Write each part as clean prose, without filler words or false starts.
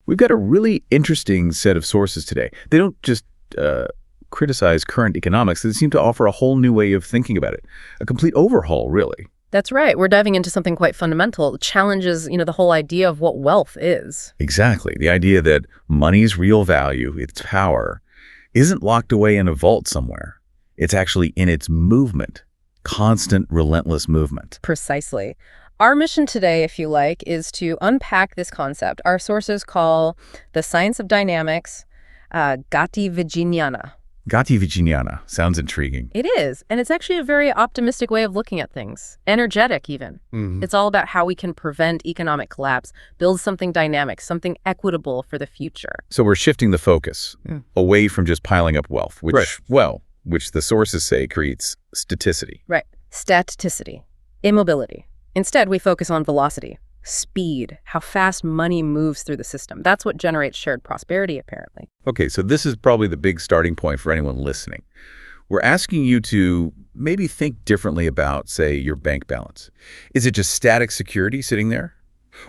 We've got a really interesting set of sources today. They don't just criticize current economics. They seem to offer a whole new way of thinking about it. A complete overhaul, really. That's right. We're diving into something quite fundamental. It challenges, the whole idea of what wealth is. Exactly. The idea that money's real value, its power, isn't locked away in a vault somewhere. It's actually in its movement. Constant, relentless movement. Precisely. Our mission today, if you like, is to unpack this concept. Our sources call the science of dynamics Gati Vijnana. Gati Vijnana. Sounds intriguing. It is. And it's actually a very optimistic way of looking at things. Energetic, even. It's all about how we can prevent economic collapse, build something dynamic, something equitable for the future. So we're shifting the focus away from just piling up wealth, which the sources say creates staticity. Right. Staticity. Immobility. Instead, we focus on velocity, speed, how fast money moves through the system. That's what generates shared prosperity, apparently. Okay, so this is probably the big starting point for anyone listening. We're asking you to maybe think differently about, say, your bank balance. Is it just static security sitting there?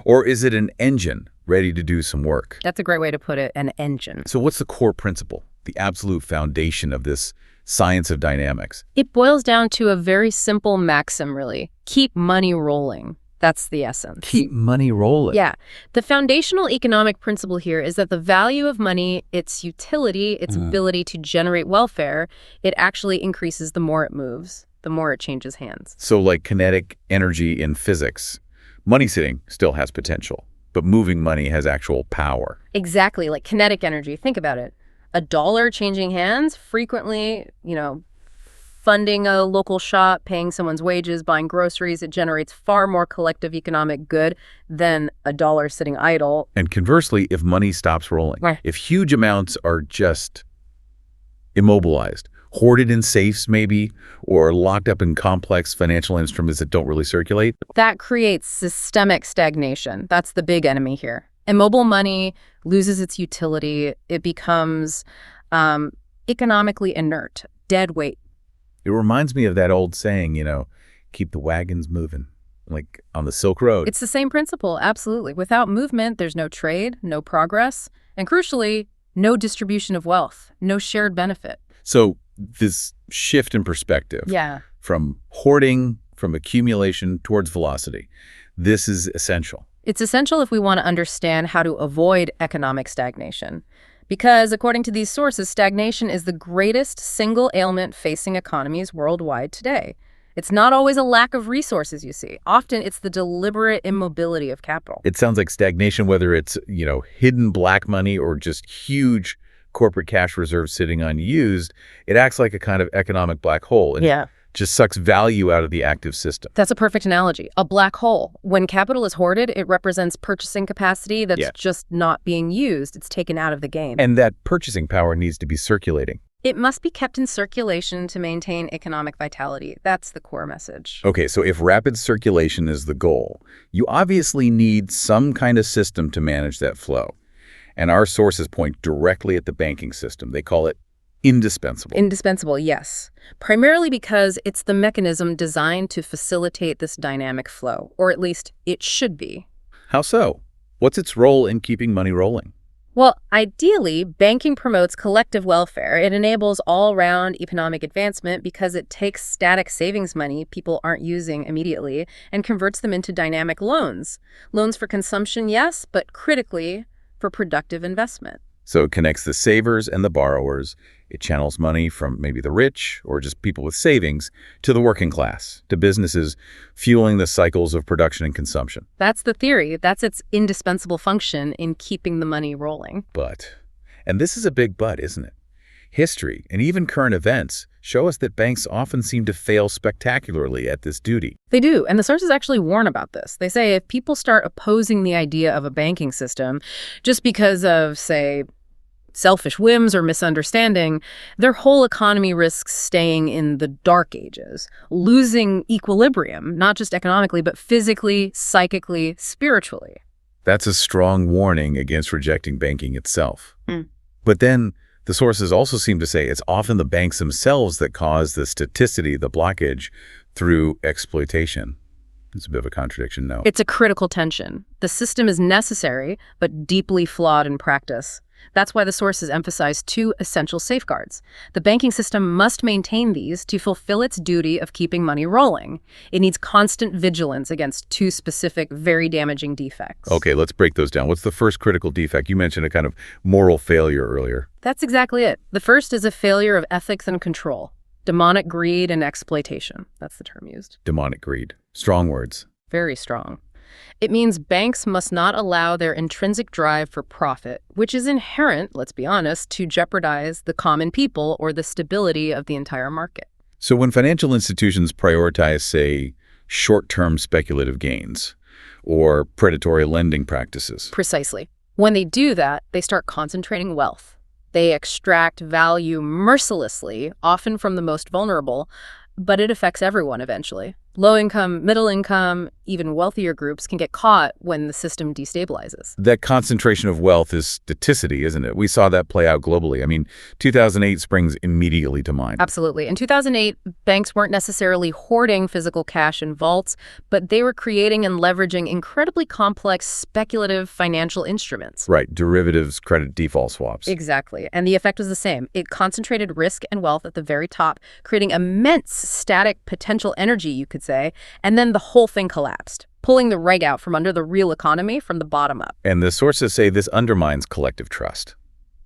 Or is it an engine ready to do some work? That's a great way to put it, an engine. So what's the core principle, the absolute foundation of this science of dynamics? It boils down to a very simple maxim, really. Keep money rolling. That's the essence. Keep money rolling. Yeah. The foundational economic principle here is that the value of money, its utility, its ability to generate welfare, it actually increases the more it moves, the more it changes hands. So like kinetic energy in physics, money sitting still has potential, but moving money has actual power. Exactly, like kinetic energy. Think about it. A dollar changing hands, frequently, funding a local shop, paying someone's wages, buying groceries, it generates far more collective economic good than a dollar sitting idle. And conversely, if money stops rolling, Right. if huge amounts are just immobilized, hoarded in safes maybe, or locked up in complex financial instruments that don't really circulate. That creates systemic stagnation. That's the big enemy here. Immobile money loses its utility. It becomes economically inert, dead weight. It reminds me of that old saying, keep the wagons moving, like on the Silk Road. It's the same principle, absolutely. Without movement, there's no trade, no progress, and crucially, no distribution of wealth, no shared benefit. So this shift in perspective from hoarding, from accumulation towards velocity, this is essential. It's essential if we want to understand how to avoid economic stagnation. Because according to these sources, stagnation is the greatest single ailment facing economies worldwide today. It's not always a lack of resources, you see. Often it's the deliberate immobility of capital. It sounds like stagnation, whether it's, hidden black money or just huge corporate cash reserves sitting unused, it acts like a kind of economic black hole. And just sucks value out of the active system. That's a perfect analogy. A black hole. When capital is hoarded, it represents purchasing capacity that's just not being used. It's taken out of the game. And that purchasing power needs to be circulating. It must be kept in circulation to maintain economic vitality. That's the core message. Okay, so if rapid circulation is the goal, you obviously need some kind of system to manage that flow. And our sources point directly at the banking system. They call it indispensable. Indispensable, yes. Primarily because it's the mechanism designed to facilitate this dynamic flow, or at least it should be. How so? What's its role in keeping money rolling? Well, ideally, banking promotes collective welfare. It enables all-round economic advancement because it takes static savings money people aren't using immediately and converts them into dynamic loans. Loans for consumption, yes, but critically for productive investment. So it connects the savers and the borrowers. It channels money from maybe the rich or just people with savings to the working class, to businesses fueling the cycles of production and consumption. That's the theory. That's its indispensable function in keeping the money rolling. But, and this is a big but, isn't it? History and even current events show us that banks often seem to fail spectacularly at this duty. They do, and the sources actually warn about this. They say if people start opposing the idea of a banking system just because of, say, selfish whims or misunderstanding, their whole economy risks staying in the dark ages, losing equilibrium, not just economically, but physically, psychically, spiritually. That's a strong warning against rejecting banking itself. But then the sources also seem to say it's often the banks themselves that cause the staticity, the blockage, through exploitation. It's a bit of a contradiction, no. It's a critical tension. The system is necessary, but deeply flawed in practice. That's why the sources emphasize two essential safeguards. The banking system must maintain these to fulfill its duty of keeping money rolling. It needs constant vigilance against two specific, very damaging defects. Okay, let's break those down. What's the first critical defect? You mentioned a kind of moral failure earlier. That's exactly it. The first is a failure of ethics and control. Demonic greed and exploitation. That's the term used. Demonic greed. Strong words. Very strong. It means banks must not allow their intrinsic drive for profit, which is inherent, let's be honest, to jeopardize the common people or the stability of the entire market. So when financial institutions prioritize, say, short-term speculative gains or predatory lending practices. Precisely. When they do that, they start concentrating wealth. They extract value mercilessly, often from the most vulnerable, but it affects everyone eventually. Low income, middle income, even wealthier groups can get caught when the system destabilizes. That concentration of wealth is staticity, isn't it? We saw that play out globally. I mean, 2008 springs immediately to mind. Absolutely. In 2008, banks weren't necessarily hoarding physical cash in vaults, but they were creating and leveraging incredibly complex speculative financial instruments. Right, derivatives, credit default swaps. Exactly. And the effect was the same. It concentrated risk and wealth at the very top, creating immense static potential energy, you could say, and then the whole thing collapsed, pulling the rug out from under the real economy from the bottom up. And the sources say this undermines collective trust,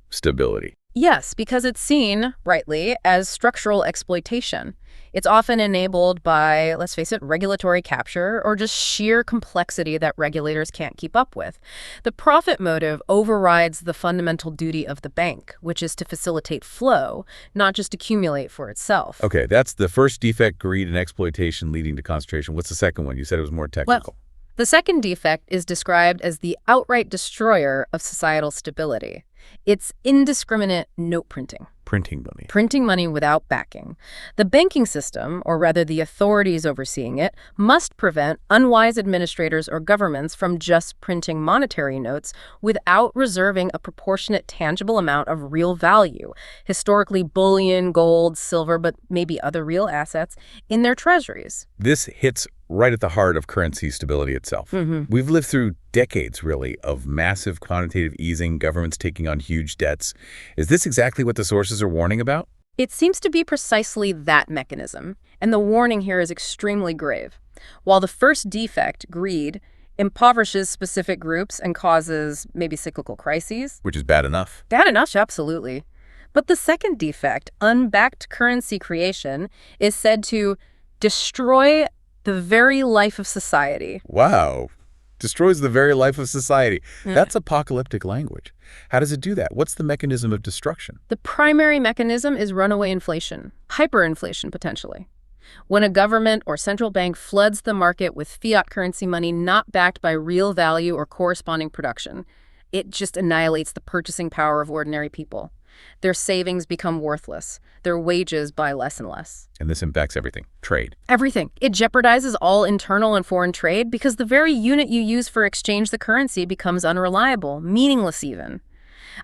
stability. Yes, because it's seen, rightly, as structural exploitation. It's often enabled by, let's face it, regulatory capture or just sheer complexity that regulators can't keep up with. The profit motive overrides the fundamental duty of the bank, which is to facilitate flow, not just accumulate for itself. Okay, that's the first defect, greed and exploitation leading to concentration. What's the second one? You said it was more technical. Well, the second defect is described as the outright destroyer of societal stability. It's indiscriminate note printing. Printing money. Printing money without backing. The banking system, or rather the authorities overseeing it, must prevent unwise administrators or governments from just printing monetary notes without reserving a proportionate tangible amount of real value, historically bullion, gold, silver, but maybe other real assets, in their treasuries. This hits right at the heart of currency stability itself. We've lived through decades, really, of massive quantitative easing, governments taking on huge debts. Is this exactly what the sources are warning about? It seems to be precisely that mechanism, and the warning here is extremely grave. While the first defect, greed, impoverishes specific groups and causes maybe cyclical crises. Which is bad enough. Bad enough, absolutely. But the second defect, unbacked currency creation, is said to destroy the very life of society. Wow. Destroys the very life of society. That's apocalyptic language. How does it do that? What's the mechanism of destruction? The primary mechanism is runaway inflation, hyperinflation potentially. When a government or central bank floods the market with fiat currency money not backed by real value or corresponding production, it just annihilates the purchasing power of ordinary people. Their savings become worthless. Their wages buy less and less. And this impacts everything. Trade. Everything. It jeopardizes all internal and foreign trade because the very unit you use for exchange the currency becomes unreliable, meaningless even.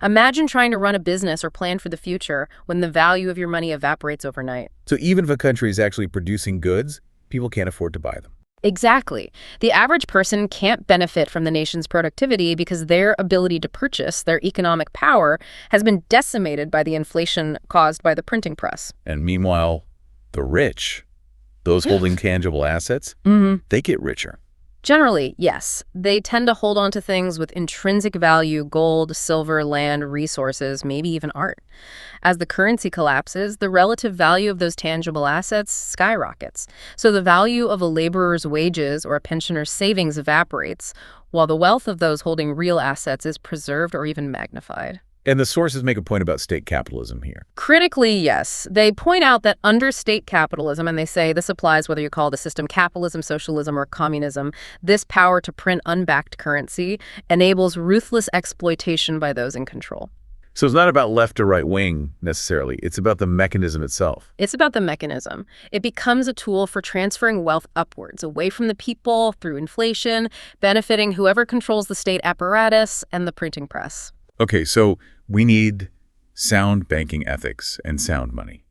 Imagine trying to run a business or plan for the future when the value of your money evaporates overnight. So even if a country is actually producing goods, people can't afford to buy them. Exactly. The average person can't benefit from the nation's productivity because their ability to purchase, their economic power, has been decimated by the inflation caused by the printing press. And meanwhile, the rich, those holding tangible assets, they get richer. Generally, yes. They tend to hold on to things with intrinsic value, gold, silver, land, resources, maybe even art. As the currency collapses, the relative value of those tangible assets skyrockets. So the value of a laborer's wages or a pensioner's savings evaporates, while the wealth of those holding real assets is preserved or even magnified. And the sources make a point about state capitalism here. Critically, yes. They point out that under state capitalism, and they say this applies whether you call the system capitalism, socialism, or communism, this power to print unbacked currency enables ruthless exploitation by those in control. So it's not about left or right wing necessarily. It's about the mechanism itself. It's about the mechanism. It becomes a tool for transferring wealth upwards, away from the people, through inflation, benefiting whoever controls the state apparatus and the printing press. Okay, so we need sound banking ethics and sound money.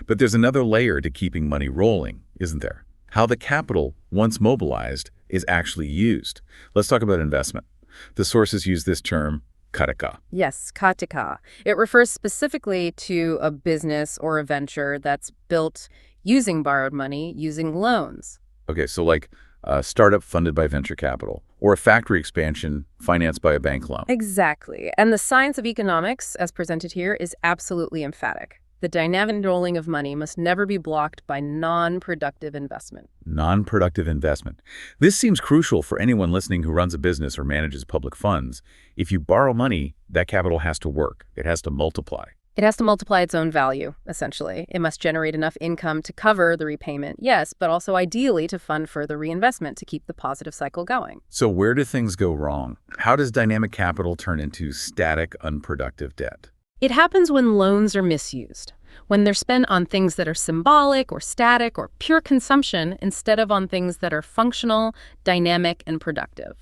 But there's another layer to keeping money rolling, isn't there? how the capital, once mobilized, is actually used. Let's talk about investment. The sources use this term, kareka. Yes, katika. It refers specifically to a business or a venture that's built using borrowed money, using loans. Okay, so like a startup funded by venture capital, or a factory expansion financed by a bank loan. Exactly. And the science of economics, as presented here, is absolutely emphatic. The dynamic rolling of money must never be blocked by non-productive investment. Non-productive investment. This seems crucial for anyone listening who runs a business or manages public funds. If you borrow money, that capital has to work. It has to multiply. It has to multiply its own value, essentially. It must generate enough income to cover the repayment, yes, but also ideally to fund further reinvestment to keep the positive cycle going. So where do things go wrong? How does dynamic capital turn into static, unproductive debt? It happens when loans are misused, when they're spent on things that are symbolic or static or pure consumption instead of on things that are functional, dynamic, and productive.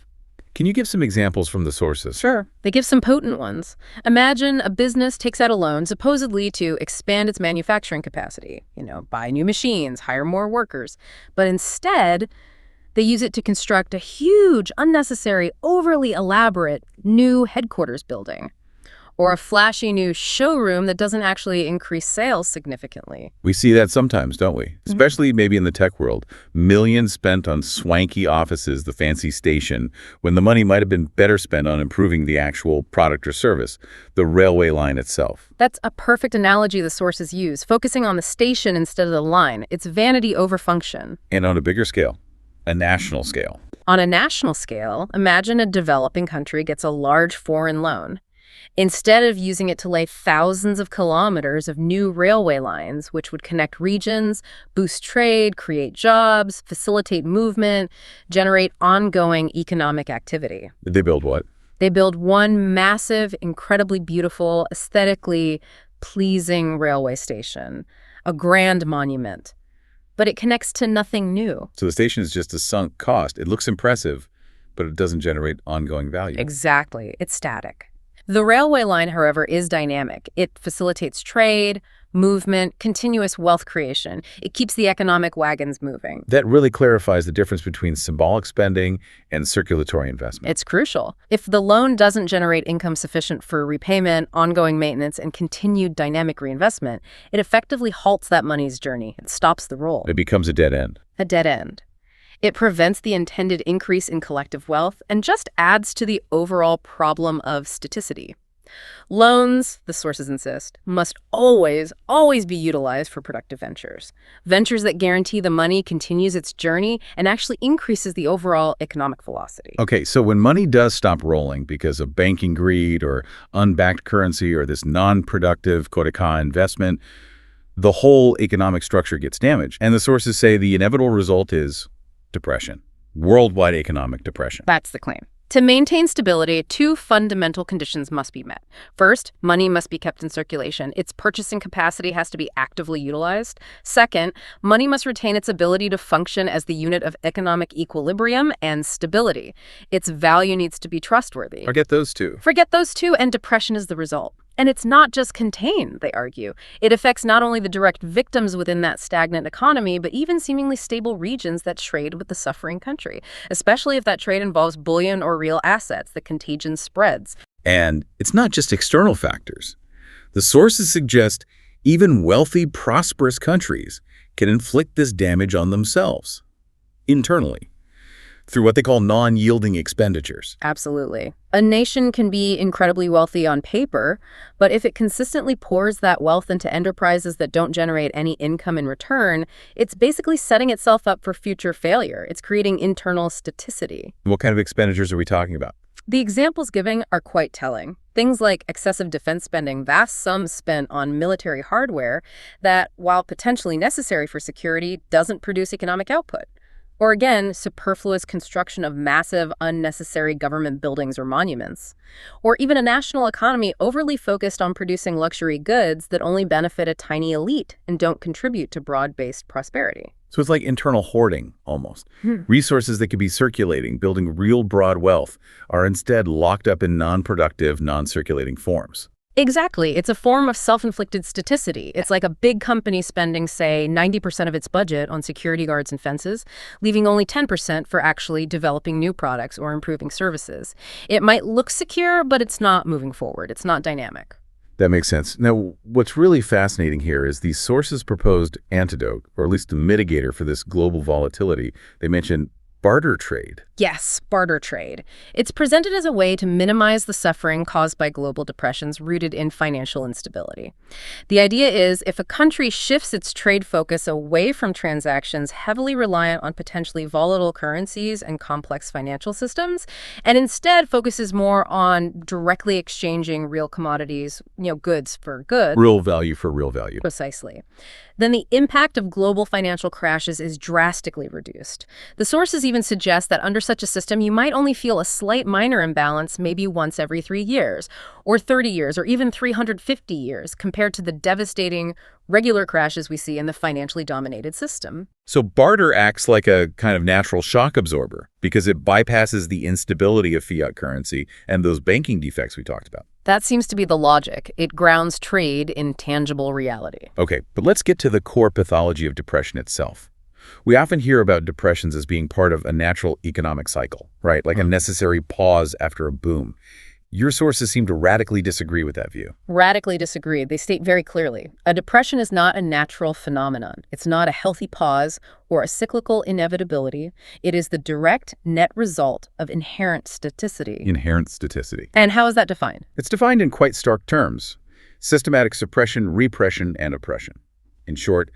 Can you give some examples from the sources? Sure. They give some potent ones. Imagine a business takes out a loan supposedly to expand its manufacturing capacity, buy new machines, hire more workers. But instead, they use it to construct a huge, unnecessary, overly elaborate new headquarters building, or a flashy new showroom that doesn't actually increase sales significantly. We see that sometimes, don't we? Especially maybe in the tech world. Millions spent on swanky offices, the fancy station, when the money might have been better spent on improving the actual product or service, the railway line itself. That's a perfect analogy the sources use, focusing on the station instead of the line. It's vanity over function. And on a bigger scale, a national scale. On a national scale, imagine a developing country gets a large foreign loan. Instead of using it to lay thousands of kilometers of new railway lines, which would connect regions, boost trade, create jobs, facilitate movement, generate ongoing economic activity. They build what? They build one massive, incredibly beautiful, aesthetically pleasing railway station, a grand monument. But it connects to nothing new. So the station is just a sunk cost. It looks impressive, but it doesn't generate ongoing value. Exactly. It's static. The railway line, however, is dynamic. It facilitates trade, movement, continuous wealth creation. It keeps the economic wagons moving. That really clarifies the difference between symbolic spending and circulatory investment. It's crucial. If the loan doesn't generate income sufficient for repayment, ongoing maintenance, and continued dynamic reinvestment, it effectively halts that money's journey. It stops the roll. It becomes a dead end. A dead end. It prevents the intended increase in collective wealth and just adds to the overall problem of staticity. Loans, the sources insist, must always be utilized for productive ventures. Ventures that guarantee the money continues its journey and actually increases the overall economic velocity. Okay, so when money does stop rolling because of banking greed or unbacked currency or this non-productive koreka investment, the whole economic structure gets damaged. And the sources say the inevitable result is depression, worldwide economic depression. That's the claim. To maintain stability, two fundamental conditions must be met. First, money must be kept in circulation. Its purchasing capacity has to be actively utilized. Second, money must retain its ability to function as the unit of economic equilibrium and stability. Its value needs to be trustworthy. Forget those two. Forget those two, and depression is the result. And it's not just contained, they argue. It affects not only the direct victims within that stagnant economy, but even seemingly stable regions that trade with the suffering country, especially if that trade involves bullion or real assets. The contagion spreads. And it's not just external factors. The sources suggest even wealthy, prosperous countries can inflict this damage on themselves, internally, through what they call non-yielding expenditures. Absolutely. A nation can be incredibly wealthy on paper, but if it consistently pours that wealth into enterprises that don't generate any income in return, it's basically setting itself up for future failure. It's creating internal staticity. What kind of expenditures are we talking about? The examples given are quite telling. Things like excessive defense spending, vast sums spent on military hardware that, while potentially necessary for security, doesn't produce economic output. Or again, superfluous construction of massive, unnecessary government buildings or monuments. Or even a national economy overly focused on producing luxury goods that only benefit a tiny elite and don't contribute to broad-based prosperity. So it's like internal hoarding, almost. Resources that could be circulating, building real broad wealth, are instead locked up in non-productive, non-circulating forms. Exactly. It's a form of self-inflicted staticity. It's like a big company spending, say, 90% of its budget on security guards and fences, leaving only 10% for actually developing new products or improving services. It might look secure, but it's not moving forward. It's not dynamic. That makes sense. Now, what's really fascinating here is these sources proposed antidote, or at least a mitigator for this global volatility. They mention barter trade. Yes, barter trade. It's presented as a way to minimize the suffering caused by global depressions rooted in financial instability. The idea is if a country shifts its trade focus away from transactions heavily reliant on potentially volatile currencies and complex financial systems, and instead focuses more on directly exchanging real commodities, goods for goods. Real value for real value. Precisely. Then the impact of global financial crashes is drastically reduced. The sources even suggest that under such a system, you might only feel a slight minor imbalance maybe once every 3 years, or 30 years, or even 350 years, compared to the devastating regular crashes we see in the financially dominated system. So barter acts like a kind of natural shock absorber because it bypasses the instability of fiat currency and those banking defects we talked about. That seems to be the logic. It grounds trade in tangible reality. Okay, but let's get to the core pathology of depression itself. We often hear about depressions as being part of a natural economic cycle, right? Like a necessary pause after a boom. Your sources seem to radically disagree with that view. Radically disagree. They state very clearly, a depression is not a natural phenomenon. It's not a healthy pause or a cyclical inevitability. It is the direct net result of inherent staticity. Inherent staticity. And how is that defined? It's defined in quite stark terms. Systematic suppression, repression, and oppression. In short,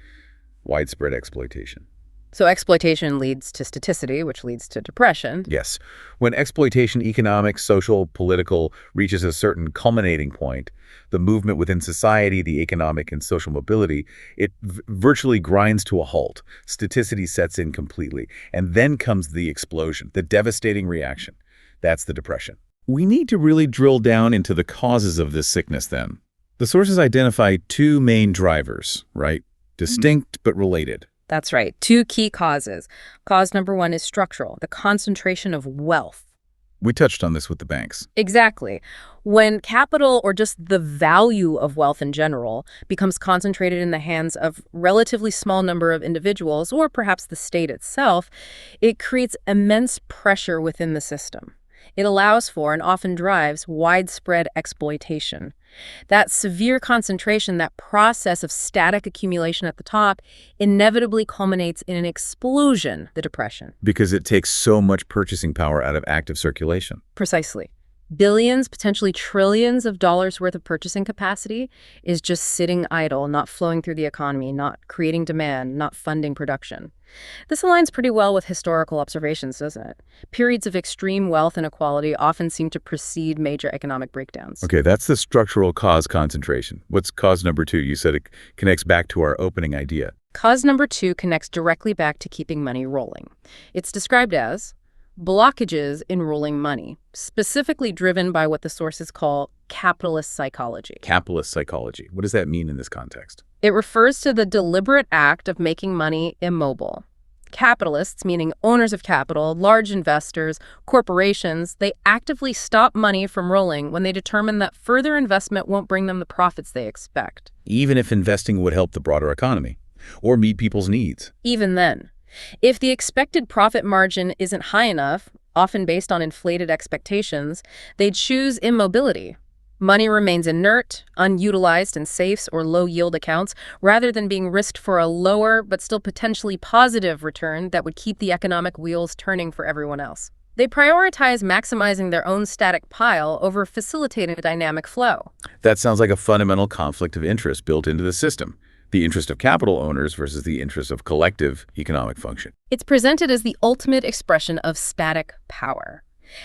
widespread exploitation. So exploitation leads to staticity, which leads to depression. Yes. When exploitation, economic, social, political, reaches a certain culminating point, the movement within society, the economic and social mobility, it virtually grinds to a halt. Staticity sets in completely. And then comes the explosion, the devastating reaction. That's the depression. We need to really drill down into the causes of this sickness then. The sources identify two main drivers, right? Distinct but related. That's right. Two key causes. Cause number one is structural, the concentration of wealth. We touched on this with the banks. Exactly. When capital, or just the value of wealth in general, becomes concentrated in the hands of relatively small number of individuals, or perhaps the state itself, it creates immense pressure within the system. It allows for and often drives widespread exploitation. That severe concentration, that process of static accumulation at the top, inevitably culminates in an explosion, the depression. Because it takes so much purchasing power out of active circulation. Precisely. Billions, potentially trillions of dollars worth of purchasing capacity is just sitting idle, not flowing through the economy, not creating demand, not funding production. This aligns pretty well with historical observations, doesn't it? Periods of extreme wealth inequality often seem to precede major economic breakdowns. Okay, that's the structural cause concentration. What's cause number two? You said it connects back to our opening idea. Cause number two connects directly back to keeping money rolling. It's described as blockages in rolling money, specifically driven by what the sources call capitalist psychology. Capitalist psychology. What does that mean in this context? It refers to the deliberate act of making money immobile. Capitalists, meaning owners of capital, large investors, corporations, they actively stop money from rolling when they determine that further investment won't bring them the profits they expect. Even if investing would help the broader economy or meet people's needs. Even then. If the expected profit margin isn't high enough, often based on inflated expectations, they choose immobility. Money remains inert, unutilized in safes or low-yield accounts, rather than being risked for a lower but still potentially positive return that would keep the economic wheels turning for everyone else. They prioritize maximizing their own static pile over facilitating a dynamic flow. That sounds like a fundamental conflict of interest built into the system. The interest of capital owners versus the interest of collective economic function. It's presented as the ultimate expression of static power.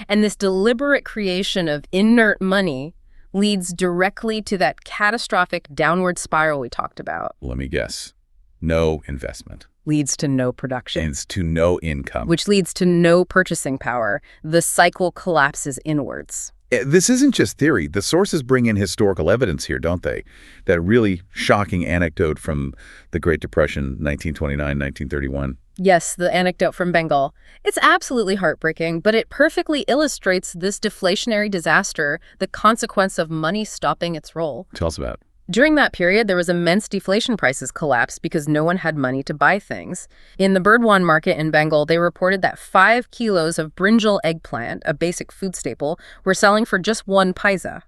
And this deliberate creation of inert money leads directly to that catastrophic downward spiral we talked about. Let me guess. No investment. Leads to no production. Leads to no income. Which leads to no purchasing power. The cycle collapses inwards. This isn't just theory. The sources bring in historical evidence here, don't they? That really shocking anecdote from the Great Depression, 1929, 1931. Yes, the anecdote from Bengal. It's absolutely heartbreaking, but it perfectly illustrates this deflationary disaster, the consequence of money stopping its roll. Tell us about it. During that period, there was immense deflation. Prices collapsed because no one had money to buy things. In the Birdwan market in Bengal, they reported that 5 kilos of brinjal eggplant, a basic food staple, were selling for just 1 paisa.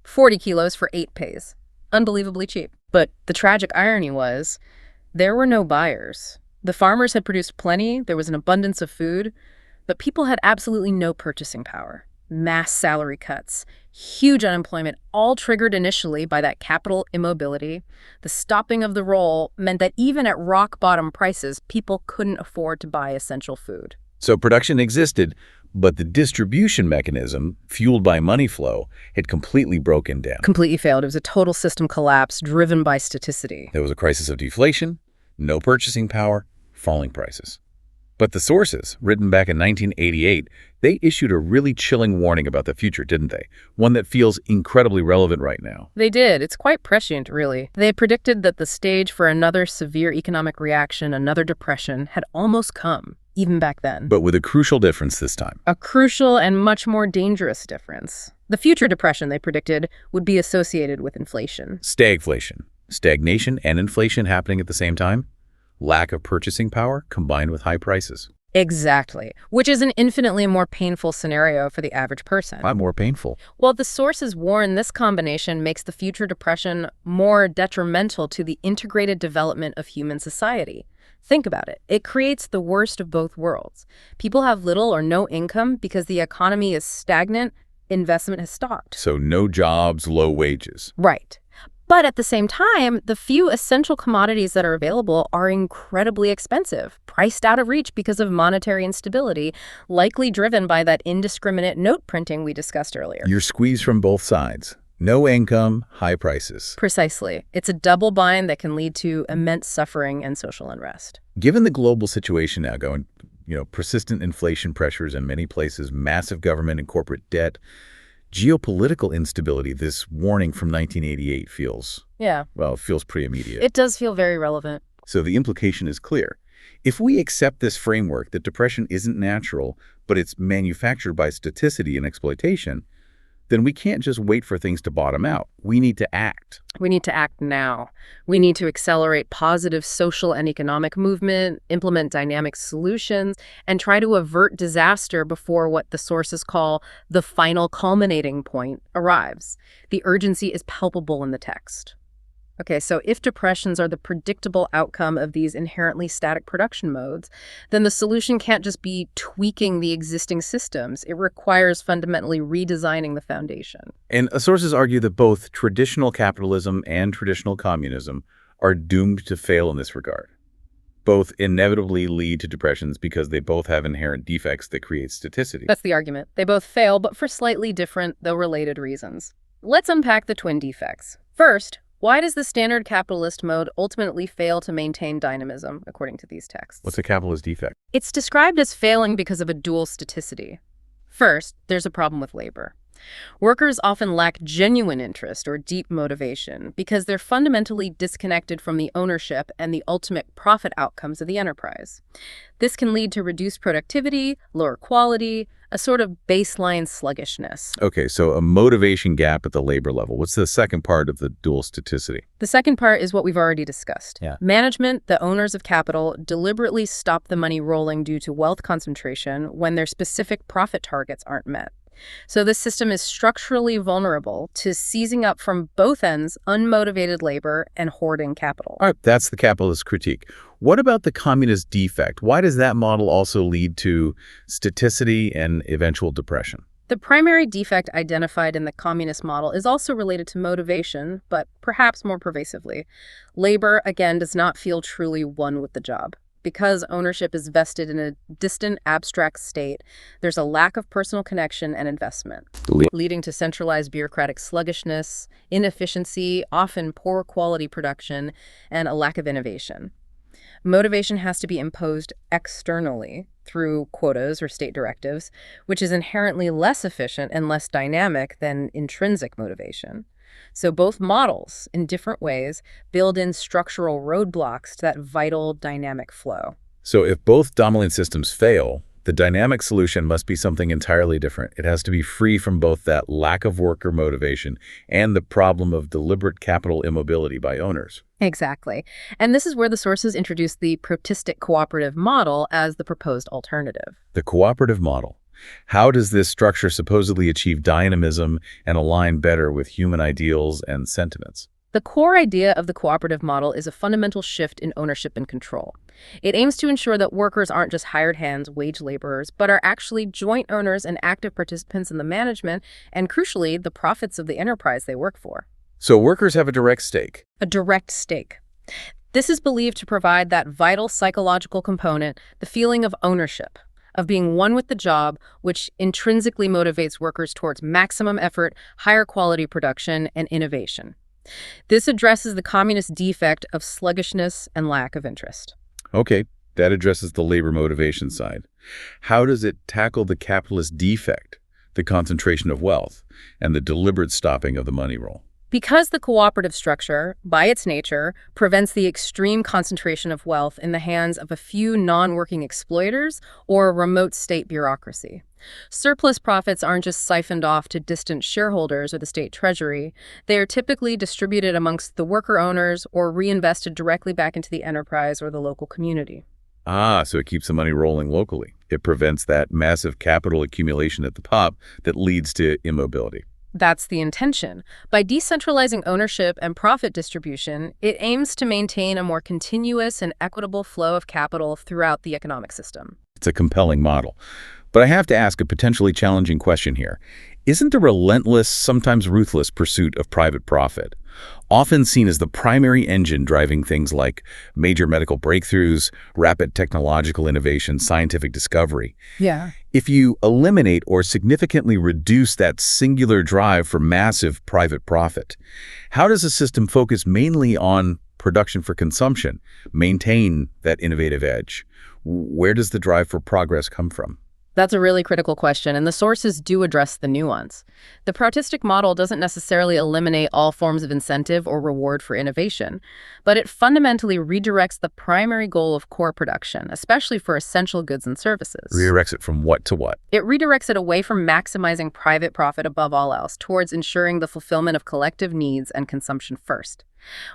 40 kilos for 8 paise. Unbelievably cheap. But the tragic irony was, there were no buyers. The farmers had produced plenty, there was an abundance of food, but people had absolutely no purchasing power. Mass salary cuts, huge unemployment, all triggered initially by that capital immobility. The stopping of the roll meant that even at rock-bottom prices, people couldn't afford to buy essential food. So production existed, but the distribution mechanism, fueled by money flow, had completely broken down. Completely failed. It was a total system collapse driven by staticity. There was a crisis of deflation, no purchasing power, falling prices. But the sources, written back in 1988, they issued a really chilling warning about the future, didn't they? One that feels incredibly relevant right now. They did. It's quite prescient, really. They predicted that the stage for another severe economic reaction, another depression, had almost come, even back then. But with a crucial difference this time. A crucial and much more dangerous difference. The future depression, they predicted, would be associated with inflation. Stagflation. Stagnation and inflation happening at the same time. Lack of purchasing power combined with high prices. Exactly, which is an infinitely more painful scenario for the average person. A lot more painful. Well, the sources warn this combination makes the future depression more detrimental to the integrated development of human society. Think about it. It creates the worst of both worlds. People have little or no income because the economy is stagnant, investment has stopped. So no jobs, low wages. Right. But at the same time, the few essential commodities that are available are incredibly expensive, priced out of reach because of monetary instability, likely driven by that indiscriminate note printing we discussed earlier. You're squeezed from both sides. No income, high prices. Precisely. It's a double bind that can lead to immense suffering and social unrest. Given the global situation now going, persistent inflation pressures in many places, massive government and corporate debt, geopolitical instability, this warning from 1988 feels pretty immediate. It does feel very relevant. So the implication is clear. If we accept this framework that depression isn't natural, but it's manufactured by staticity and exploitation, then we can't just wait for things to bottom out. We need to act. We need to act now. We need to accelerate positive social and economic movement, implement dynamic solutions, and try to avert disaster before what the sources call the final culminating point arrives. The urgency is palpable in the text. Okay, so if depressions are the predictable outcome of these inherently static production modes, then the solution can't just be tweaking the existing systems. It requires fundamentally redesigning the foundation. And sources argue that both traditional capitalism and traditional communism are doomed to fail in this regard. Both inevitably lead to depressions because they both have inherent defects that create staticity. That's the argument. They both fail, but for slightly different, though related reasons. Let's unpack the twin defects. First, why does the standard capitalist mode ultimately fail to maintain dynamism, according to these texts? What's a capitalist defect? It's described as failing because of a dual staticity. First, there's a problem with labor. Workers often lack genuine interest or deep motivation because they're fundamentally disconnected from the ownership and the ultimate profit outcomes of the enterprise. This can lead to reduced productivity, lower quality, a sort of baseline sluggishness. Okay, so a motivation gap at the labor level. What's the second part of the dual staticity? The second part is what we've already discussed. Yeah. Management, the owners of capital, deliberately stop the money rolling due to wealth concentration when their specific profit targets aren't met. So this system is structurally vulnerable to seizing up from both ends unmotivated labor and hoarding capital. All right, that's the capitalist critique. What about the communist defect? Why does that model also lead to staticity and eventual depression? The primary defect identified in the communist model is also related to motivation, but perhaps more pervasively. Labor, again, does not feel truly one with the job. Because ownership is vested in a distant, abstract state, there's a lack of personal connection and investment, leading to centralized bureaucratic sluggishness, inefficiency, often poor quality production, and a lack of innovation. Motivation has to be imposed externally through quotas or state directives, which is inherently less efficient and less dynamic than intrinsic motivation. So both models, in different ways, build in structural roadblocks to that vital dynamic flow. So if both dominant systems fail, the dynamic solution must be something entirely different. It has to be free from both that lack of worker motivation and the problem of deliberate capital immobility by owners. Exactly. And this is where the sources introduce the Proutistic cooperative model as the proposed alternative. The cooperative model. How does this structure supposedly achieve dynamism and align better with human ideals and sentiments? The core idea of the cooperative model is a fundamental shift in ownership and control. It aims to ensure that workers aren't just hired hands, wage laborers, but are actually joint owners and active participants in the management and, crucially, the profits of the enterprise they work for. So workers have a direct stake. A direct stake. This is believed to provide that vital psychological component, the feeling of ownership, of being one with the job, which intrinsically motivates workers towards maximum effort, higher quality production, and innovation. This addresses the communist defect of sluggishness and lack of interest. Okay, that addresses the labor motivation side. How does it tackle the capitalist defect, the concentration of wealth, and the deliberate stopping of the money roll? Because the cooperative structure, by its nature, prevents the extreme concentration of wealth in the hands of a few non-working exploiters or a remote state bureaucracy. Surplus profits aren't just siphoned off to distant shareholders or the state treasury. They are typically distributed amongst the worker owners or reinvested directly back into the enterprise or the local community. So it keeps the money rolling locally. It prevents that massive capital accumulation at the top that leads to immobility. That's the intention. By decentralizing ownership and profit distribution, it aims to maintain a more continuous and equitable flow of capital throughout the economic system. It's a compelling model. But I have to ask a potentially challenging question here. Isn't the relentless, sometimes ruthless pursuit of private profit often seen as the primary engine driving things like major medical breakthroughs, rapid technological innovation, scientific discovery? Yeah. If you eliminate or significantly reduce that singular drive for massive private profit, how does a system focus mainly on production for consumption, maintain that innovative edge? Where does the drive for progress come from? That's a really critical question, and the sources do address the nuance. The Proutistic model doesn't necessarily eliminate all forms of incentive or reward for innovation, but it fundamentally redirects the primary goal of core production, especially for essential goods and services. Redirects it from what to what? It redirects it away from maximizing private profit above all else towards ensuring the fulfillment of collective needs and consumption first.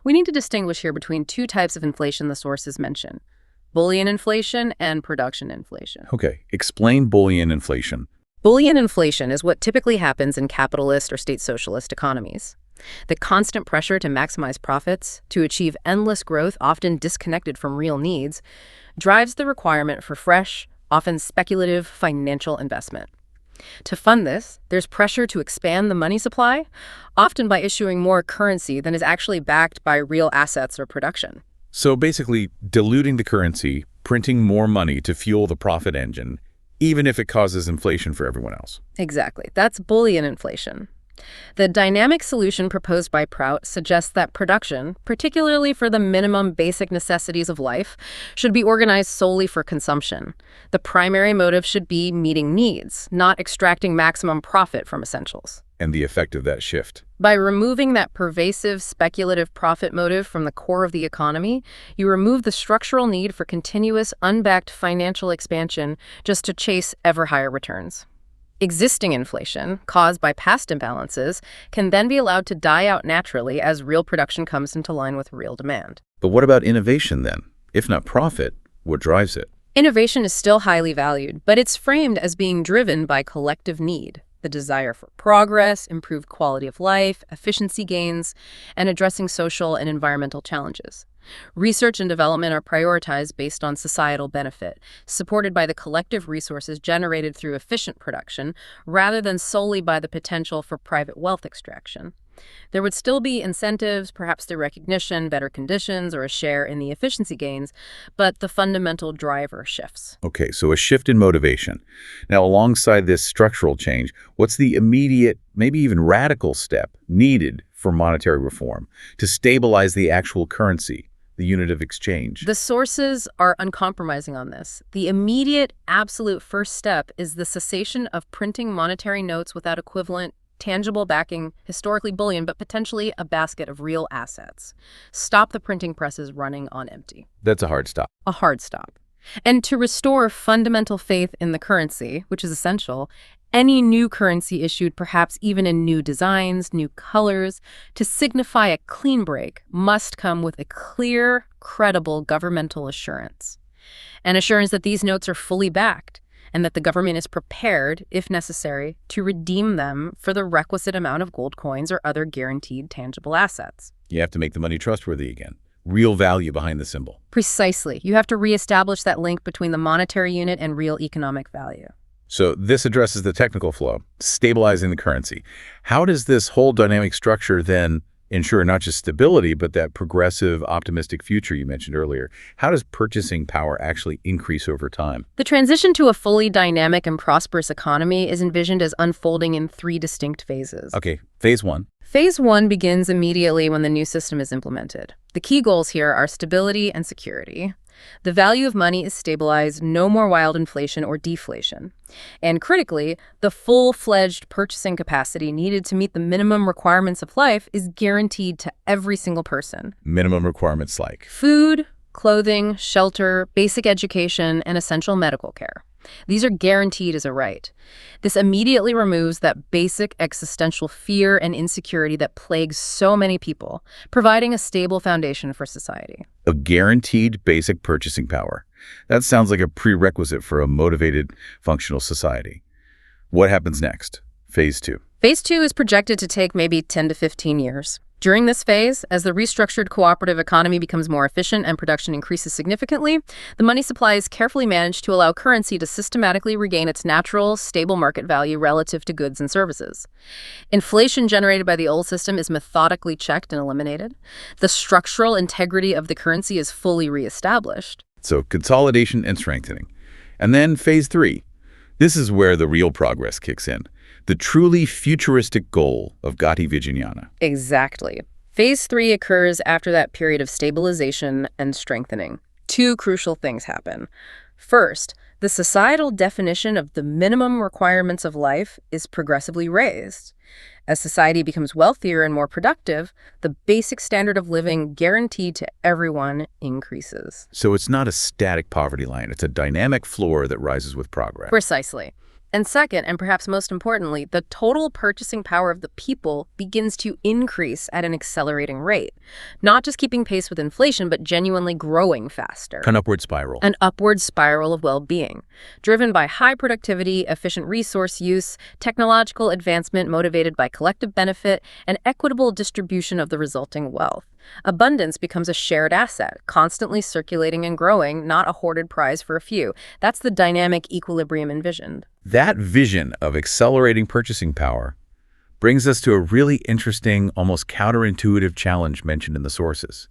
We need to distinguish here between two types of inflation the sources mention: bullion inflation and production inflation. Okay, explain bullion inflation. Bullion inflation is what typically happens in capitalist or state socialist economies. The constant pressure to maximize profits, to achieve endless growth often disconnected from real needs, drives the requirement for fresh, often speculative financial investment. To fund this, there's pressure to expand the money supply, often by issuing more currency than is actually backed by real assets or production. So basically, diluting the currency, printing more money to fuel the profit engine, even if it causes inflation for everyone else. Exactly. That's bullion inflation. The dynamic solution proposed by Prout suggests that production, particularly for the minimum basic necessities of life, should be organized solely for consumption. The primary motive should be meeting needs, not extracting maximum profit from essentials. And the effect of that shift. By removing that pervasive speculative profit motive from the core of the economy, you remove the structural need for continuous, unbacked financial expansion just to chase ever higher returns. Existing inflation, caused by past imbalances, can then be allowed to die out naturally as real production comes into line with real demand. But what about innovation then? If not profit, what drives it? Innovation is still highly valued, but it's framed as being driven by collective need. The desire for progress, improved quality of life, efficiency gains, and addressing social and environmental challenges. Research and development are prioritized based on societal benefit, supported by the collective resources generated through efficient production, rather than solely by the potential for private wealth extraction. There would still be incentives, perhaps through recognition, better conditions, or a share in the efficiency gains, but the fundamental driver shifts. Okay, so a shift in motivation. Now, alongside this structural change, what's the immediate, maybe even radical step needed for monetary reform to stabilize the actual currency, the unit of exchange? The sources are uncompromising on this. The immediate, absolute first step is the cessation of printing monetary notes without equivalent tangible backing, historically bullion, but potentially a basket of real assets. Stop the printing presses running on empty. That's a hard stop. A hard stop. And to restore fundamental faith in the currency, which is essential, any new currency issued, perhaps even in new designs, new colors, to signify a clean break, must come with a clear, credible governmental assurance. An assurance that these notes are fully backed and that the government is prepared, if necessary, to redeem them for the requisite amount of gold coins or other guaranteed tangible assets. You have to make the money trustworthy again. Real value behind the symbol. Precisely. You have to reestablish that link between the monetary unit and real economic value. So this addresses the technical flow, stabilizing the currency. How does this whole dynamic structure then ensure not just stability, but that progressive, optimistic future you mentioned earlier? How does purchasing power actually increase over time? The transition to a fully dynamic and prosperous economy is envisioned as unfolding in 3 distinct phases. Okay, phase 1. Phase 1 begins immediately when the new system is implemented. The key goals here are stability and security. The value of money is stabilized, no more wild inflation or deflation. And critically, the full-fledged purchasing capacity needed to meet the minimum requirements of life is guaranteed to every single person. Minimum requirements like? Food, clothing, shelter, basic education, and essential medical care. These are guaranteed as a right. This immediately removes that basic existential fear and insecurity that plagues so many people, providing a stable foundation for society. A guaranteed basic purchasing power. That sounds like a prerequisite for a motivated, functional society. What happens next? Phase 2. Phase 2 is projected to take maybe 10 to 15 years. During this phase, as the restructured cooperative economy becomes more efficient and production increases significantly, the money supply is carefully managed to allow currency to systematically regain its natural, stable market value relative to goods and services. Inflation generated by the old system is methodically checked and eliminated. The structural integrity of the currency is fully reestablished. So consolidation and strengthening. And then phase 3. This is where the real progress kicks in. The truly futuristic goal of Gati Vijnana. Exactly. Phase 3 occurs after that period of stabilization and strengthening. 2 crucial things happen. First, the societal definition of the minimum requirements of life is progressively raised. As society becomes wealthier and more productive, the basic standard of living guaranteed to everyone increases. So it's not a static poverty line. It's a dynamic floor that rises with progress. Precisely. And second, and perhaps most importantly, the total purchasing power of the people begins to increase at an accelerating rate, not just keeping pace with inflation, but genuinely growing faster. An upward spiral. An upward spiral of well-being, driven by high productivity, efficient resource use, technological advancement motivated by collective benefit, and equitable distribution of the resulting wealth. Abundance becomes a shared asset, constantly circulating and growing, not a hoarded prize for a few. That's the dynamic equilibrium envisioned. That vision of accelerating purchasing power brings us to a really interesting, almost counterintuitive challenge mentioned in the sources.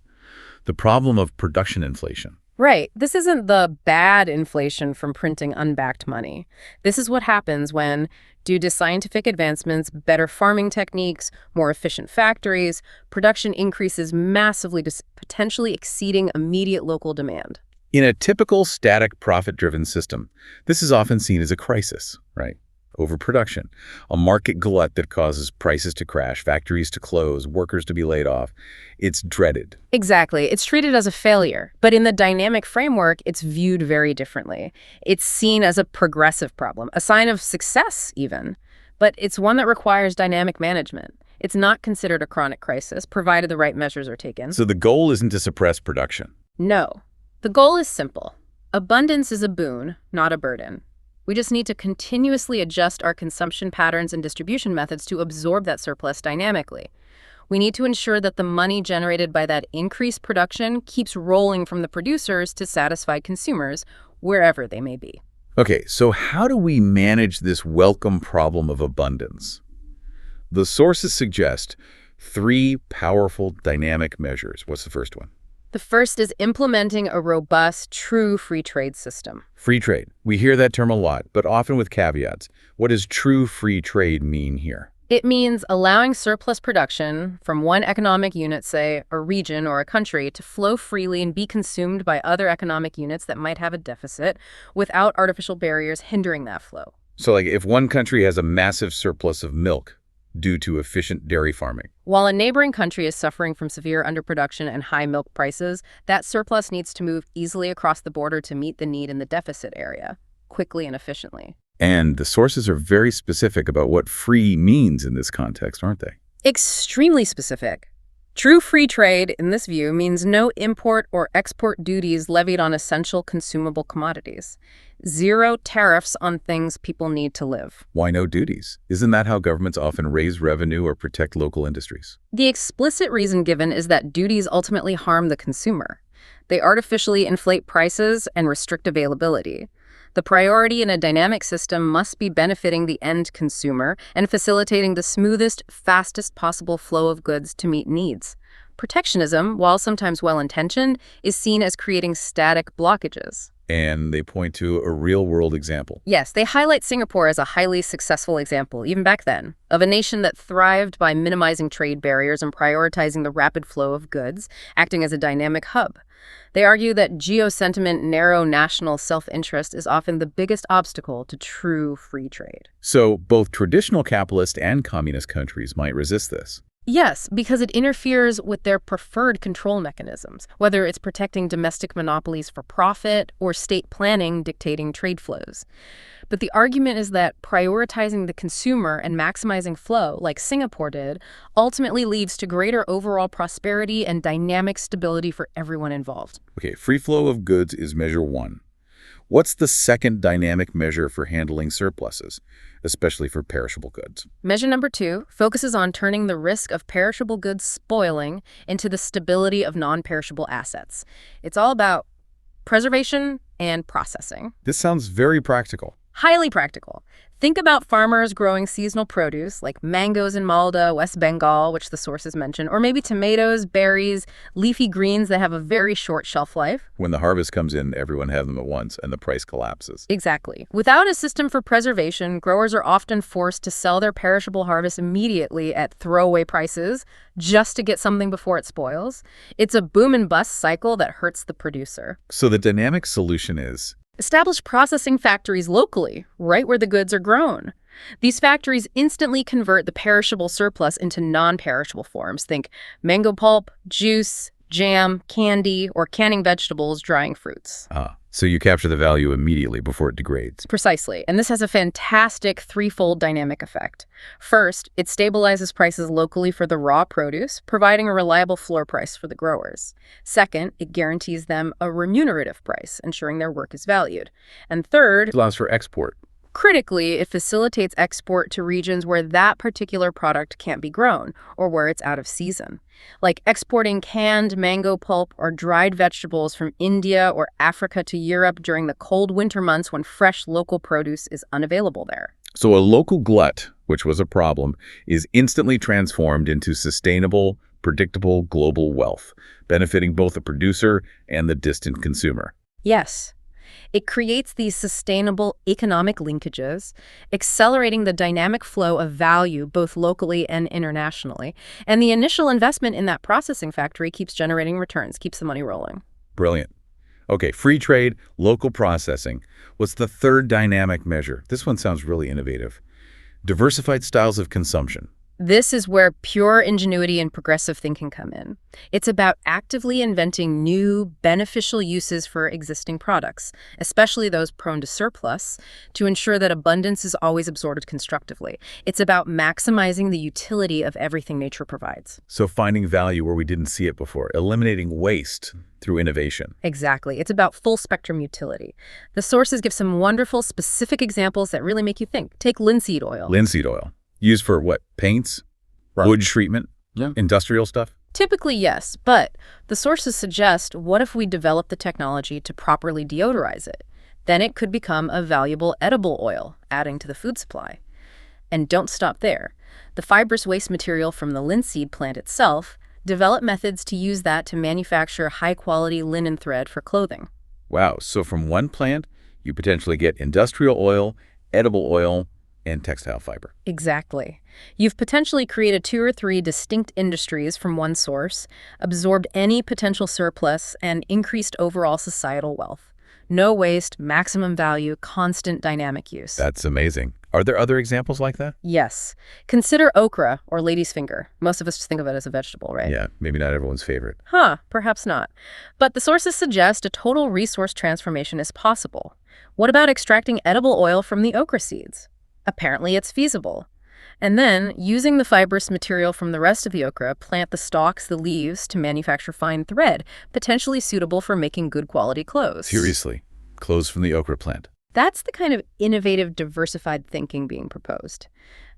The problem of production inflation. Right. This isn't the bad inflation from printing unbacked money. This is what happens when, due to scientific advancements, better farming techniques, more efficient factories, production increases massively, potentially exceeding immediate local demand. In a typical static profit-driven system, this is often seen as a crisis, right? Overproduction, a market glut that causes prices to crash, factories to close, workers to be laid off. It's dreaded. Exactly. It's treated as a failure. But in the dynamic framework, it's viewed very differently. It's seen as a progressive problem, a sign of success even. But it's one that requires dynamic management. It's not considered a chronic crisis, provided the right measures are taken. So the goal isn't to suppress production. No. The goal is simple. Abundance is a boon, not a burden. We just need to continuously adjust our consumption patterns and distribution methods to absorb that surplus dynamically. We need to ensure that the money generated by that increased production keeps rolling from the producers to satisfied consumers, wherever they may be. Okay, so how do we manage this welcome problem of abundance? The sources suggest 3 powerful dynamic measures. What's the first one? The first is implementing a robust, true free trade system. Free trade. We hear that term a lot, but often with caveats. What does true free trade mean here? It means allowing surplus production from one economic unit, say a region or a country, to flow freely and be consumed by other economic units that might have a deficit without artificial barriers hindering that flow. So like if one country has a massive surplus of milk, due to efficient dairy farming. While a neighboring country is suffering from severe underproduction and high milk prices, that surplus needs to move easily across the border to meet the need in the deficit area, quickly and efficiently. And the sources are very specific about what free means in this context, aren't they? Extremely specific. True free trade, in this view, means no import or export duties levied on essential consumable commodities. Zero tariffs on things people need to live. Why no duties? Isn't that how governments often raise revenue or protect local industries? The explicit reason given is that duties ultimately harm the consumer. They artificially inflate prices and restrict availability. The priority in a dynamic system must be benefiting the end consumer and facilitating the smoothest, fastest possible flow of goods to meet needs. Protectionism, while sometimes well-intentioned, is seen as creating static blockages. And they point to a real-world example. Yes, they highlight Singapore as a highly successful example, even back then, of a nation that thrived by minimizing trade barriers and prioritizing the rapid flow of goods, acting as a dynamic hub. They argue that geosentiment, narrow national self-interest is often the biggest obstacle to true free trade. So both traditional capitalist and communist countries might resist this. Yes, because it interferes with their preferred control mechanisms, whether it's protecting domestic monopolies for profit or state planning dictating trade flows. But the argument is that prioritizing the consumer and maximizing flow, like Singapore did, ultimately leads to greater overall prosperity and dynamic stability for everyone involved. Okay, free flow of goods is measure one. What's the second dynamic measure for handling surpluses, especially for perishable goods? Measure number 2 focuses on turning the risk of perishable goods spoiling into the stability of non-perishable assets. It's all about preservation and processing. This sounds very practical. Highly practical. Think about farmers growing seasonal produce like mangoes in Malta, West Bengal, which the sources mention, or maybe tomatoes, berries, leafy greens that have a very short shelf life. When the harvest comes in, everyone has them at once and the price collapses. Exactly. Without a system for preservation, growers are often forced to sell their perishable harvest immediately at throwaway prices just to get something before it spoils. It's a boom and bust cycle that hurts the producer. So the dynamic solution is establish processing factories locally, right where the goods are grown. These factories instantly convert the perishable surplus into non-perishable forms. Think mango pulp, juice, jam, candy, or canning vegetables, drying fruits. So you capture the value immediately before it degrades. Precisely. And this has a fantastic threefold dynamic effect. First, it stabilizes prices locally for the raw produce, providing a reliable floor price for the growers. Second, it guarantees them a remunerative price, ensuring their work is valued. And third, It allows for export. critically, it facilitates export to regions where that particular product can't be grown or where it's out of season, like exporting canned mango pulp or dried vegetables from India or Africa to Europe during the cold winter months when fresh local produce is unavailable there. So a local glut, which was a problem, is instantly transformed into sustainable, predictable global wealth, benefiting both the producer and the distant consumer. Yes. It creates these sustainable economic linkages, accelerating the dynamic flow of value both locally and internationally. And the initial investment in that processing factory keeps generating returns, keeps the money rolling. Brilliant. Okay, free trade, local processing. What's the third dynamic measure? This one sounds really innovative. Diversified styles of consumption. This is where pure ingenuity and progressive thinking come in. It's about actively inventing new, beneficial uses for existing products, especially those prone to surplus, to ensure that abundance is always absorbed constructively. It's about maximizing the utility of everything nature provides. So finding value where we didn't see it before, eliminating waste through innovation. Exactly. It's about full spectrum utility. The sources give some wonderful, specific examples that really make you think. Take linseed oil. Linseed oil. Used for what? Paints? Right. Wood treatment? Yeah. Industrial stuff? Typically, yes, but the sources suggest, what if we develop the technology to properly deodorize it? Then it could become a valuable edible oil, adding to the food supply. And don't stop there. The fibrous waste material from the linseed plant itself, develop methods to use that to manufacture high-quality linen thread for clothing. Wow, so from one plant, you potentially get industrial oil, edible oil, and textile fiber. Exactly. You've potentially created 2 or 3 distinct industries from one source, absorbed any potential surplus, and increased overall societal wealth. No waste, maximum value, constant dynamic use. That's amazing. Are there other examples like that? Yes. Consider okra or lady's finger. Most of us just think of it as a vegetable, right? Yeah, maybe not everyone's favorite. Perhaps not. But the sources suggest a total resource transformation is possible. What about extracting edible oil from the okra seeds? Apparently it's feasible. And then, using the fibrous material from the rest of the okra, plant the stalks, the leaves, to manufacture fine thread, potentially suitable for making good quality clothes. Seriously, clothes from the okra plant. That's the kind of innovative, diversified thinking being proposed.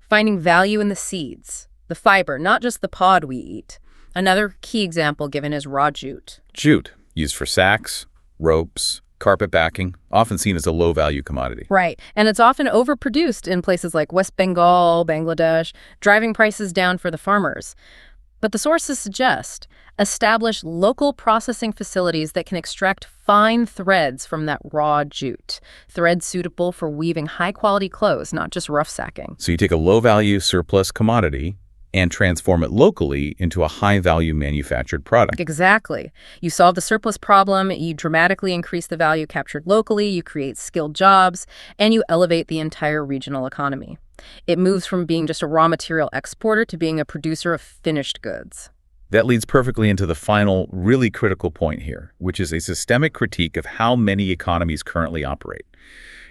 Finding value in the seeds, the fiber, not just the pod we eat. Another key example given is raw jute. Jute, used for sacks, ropes, carpet backing, often seen as a low-value commodity. Right, and it's often overproduced in places like West Bengal, Bangladesh, driving prices down for the farmers. But the sources suggest establish local processing facilities that can extract fine threads from that raw jute, threads suitable for weaving high-quality clothes, not just rough sacking. So you take a low-value surplus commodity and transform it locally into a high-value manufactured product. Exactly. You solve the surplus problem, you dramatically increase the value captured locally, you create skilled jobs, and you elevate the entire regional economy. It moves from being just a raw material exporter to being a producer of finished goods. That leads perfectly into the final, really critical point here, which is a systemic critique of how many economies currently operate.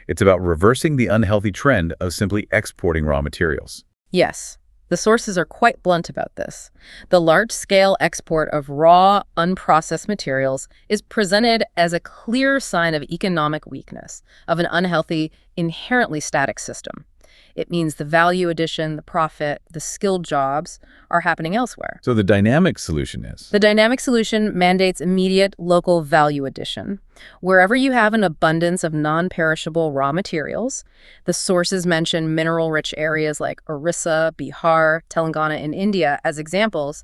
It's about reversing the unhealthy trend of simply exporting raw materials. Yes. The sources are quite blunt about this. The large-scale export of raw, unprocessed materials is presented as a clear sign of economic weakness, of an unhealthy, inherently static system. It means the value addition, the profit, the skilled jobs are happening elsewhere. So the dynamic solution is? The dynamic solution mandates immediate local value addition. Wherever you have an abundance of non-perishable raw materials, the sources mention mineral-rich areas like Orissa, Bihar, Telangana, and India as examples,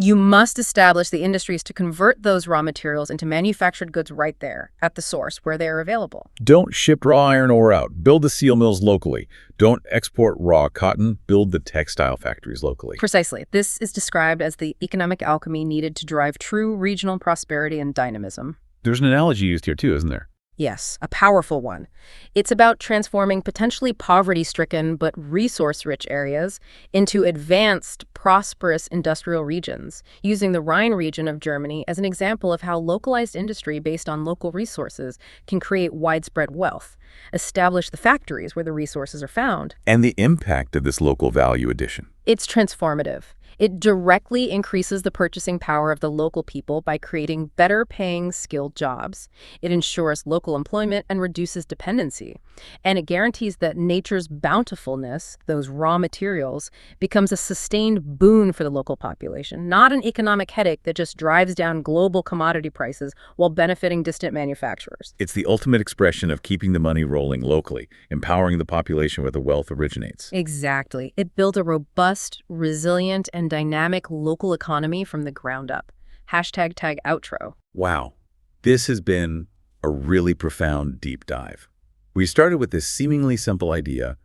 you must establish the industries to convert those raw materials into manufactured goods right there, at the source, where they are available. Don't ship raw iron ore out. Build the steel mills locally. Don't export raw cotton. Build the textile factories locally. Precisely. This is described as the economic alchemy needed to drive true regional prosperity and dynamism. There's an analogy used here too, isn't there? Yes, a powerful one. It's about transforming potentially poverty-stricken but resource-rich areas into advanced, prosperous industrial regions, using the Rhine region of Germany as an example of how localized industry based on local resources can create widespread wealth, establish the factories where the resources are found. And the impact of this local value addition. It's transformative. It directly increases the purchasing power of the local people by creating better-paying, skilled jobs. It ensures local employment and reduces dependency. And it guarantees that nature's bountifulness, those raw materials, becomes a sustained boon for the local population, not an economic headache that just drives down global commodity prices while benefiting distant manufacturers. It's the ultimate expression of keeping the money rolling locally, empowering the population where the wealth originates. Exactly. It built a robust, resilient, and dynamic local economy from the ground up. #tag outro. Wow. This has been a really profound deep dive. We started with this seemingly simple idea,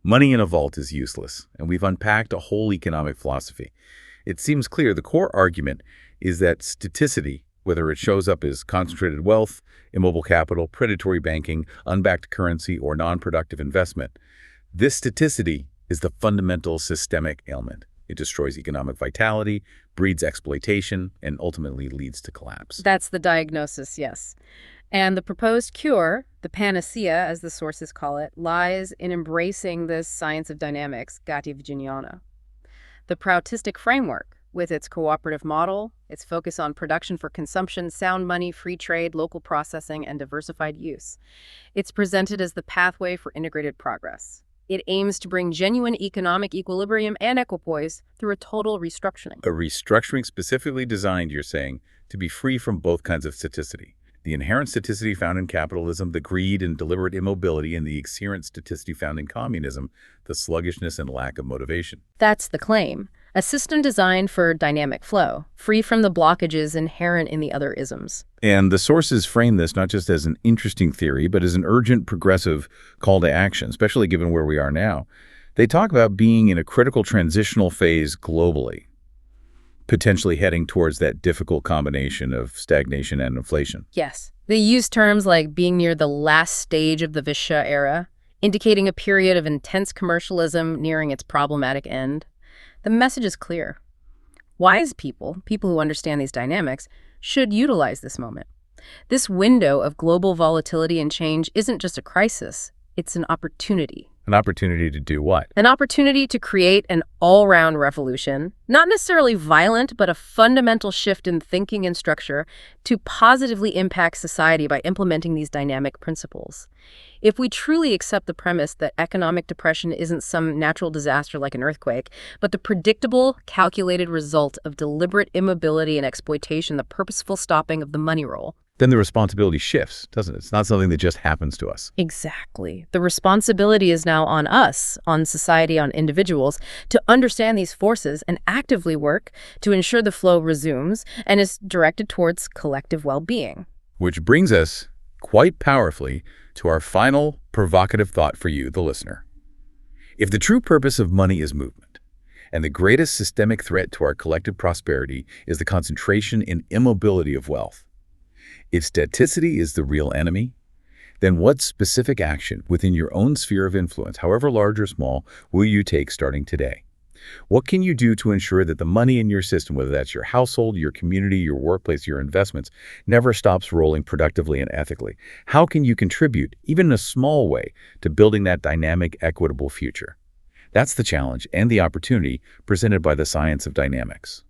money in a vault is useless, and we've unpacked a whole economic philosophy. It seems clear the core argument is that staticity, whether it shows up as concentrated wealth, immobile capital, predatory banking, unbacked currency, or non-productive investment, this staticity is the fundamental systemic ailment. It destroys economic vitality, breeds exploitation, and ultimately leads to collapse. That's the diagnosis, yes. And the proposed cure, the panacea, as the sources call it, lies in embracing this science of dynamics, gati virginiana. The Proutistic framework, with its cooperative model, its focus on production for consumption, sound money, free trade, local processing, and diversified use. It's presented as the pathway for integrated progress. It aims to bring genuine economic equilibrium and equipoise through a total restructuring. A restructuring specifically designed, you're saying, to be free from both kinds of staticity. The inherent staticity found in capitalism, the greed and deliberate immobility, and the exherent staticity found in communism, the sluggishness and lack of motivation. That's the claim. A system designed for dynamic flow, free from the blockages inherent in the other isms. And the sources frame this not just as an interesting theory, but as an urgent, progressive call to action, especially given where we are now. They talk about being in a critical transitional phase globally, potentially heading towards that difficult combination of stagnation and inflation. Yes, They use terms like being near the last stage of the Visha era, indicating a period of intense commercialism nearing its problematic end. The message is clear. Wise people, people who understand these dynamics, should utilize this moment. This window of global volatility and change isn't just a crisis, it's an opportunity. An opportunity to do what? An opportunity to create an all-round revolution, not necessarily violent, but a fundamental shift in thinking and structure to positively impact society by implementing these dynamic principles. If we truly accept the premise that economic depression isn't some natural disaster like an earthquake, but the predictable, calculated result of deliberate immobility and exploitation, the purposeful stopping of the money roll, then the responsibility shifts, doesn't it? It's not something that just happens to us. exactly. The responsibility is now on us, on society, on individuals, to understand these forces and actively work to ensure the flow resumes and is directed towards collective well-being. Which brings us, quite powerfully, to our final provocative thought for you, the listener. If the true purpose of money is movement, and the greatest systemic threat to our collective prosperity is the concentration in immobility of wealth, if staticity is the real enemy, then what specific action within your own sphere of influence, however large or small, will you take starting today? What can you do to ensure that the money in your system, whether that's your household, your community, your workplace, your investments, never stops rolling productively and ethically? How can you contribute, even in a small way, to building that dynamic, equitable future? That's the challenge and the opportunity presented by the science of dynamics.